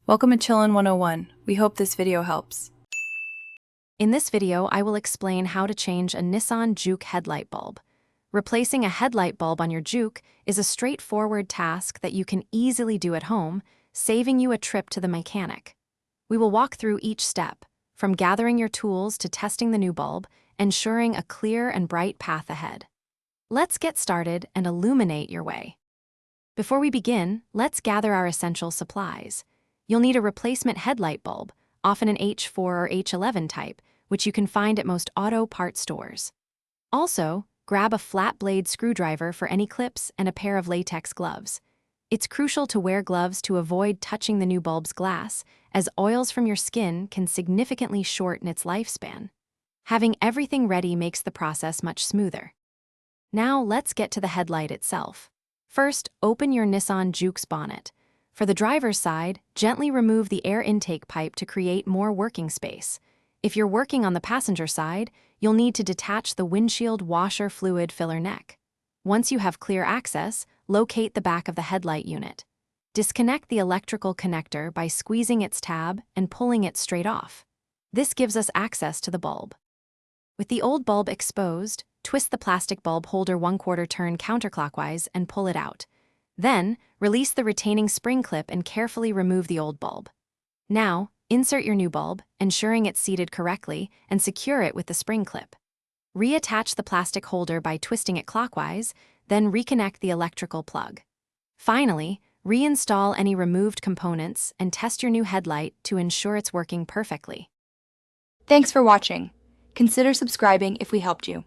Welcome to Chillin' 101. We hope this video helps. In this video, I will explain how to change a Nissan Juke headlight bulb. Replacing a headlight bulb on your Juke is a straightforward task that you can easily do at home, saving you a trip to the mechanic. We will walk through each step, from gathering your tools to testing the new bulb, ensuring a clear and bright path ahead. Let's get started and illuminate your way. Before we begin, let's gather our essential supplies. You'll need a replacement headlight bulb, often an H4 or H11 type, which you can find at most auto part stores. Also, grab a flat blade screwdriver for any clips and a pair of latex gloves. It's crucial to wear gloves to avoid touching the new bulb's glass, as oils from your skin can significantly shorten its lifespan. Having everything ready makes the process much smoother. Now let's get to the headlight itself. First, open your Nissan Juke's bonnet. For the driver's side, gently remove the air intake pipe to create more working space. If you're working on the passenger side, you'll need to detach the windshield washer fluid filler neck. Once you have clear access, locate the back of the headlight unit. Disconnect the electrical connector by squeezing its tab and pulling it straight off. This gives us access to the bulb. With the old bulb exposed, twist the plastic bulb holder 1/4 turn counterclockwise and pull it out. Then, release the retaining spring clip and carefully remove the old bulb. Now, insert your new bulb, ensuring it's seated correctly, and secure it with the spring clip. Reattach the plastic holder by twisting it clockwise, then reconnect the electrical plug. Finally, reinstall any removed components and test your new headlight to ensure it's working perfectly. Thanks for watching. Consider subscribing if we helped you.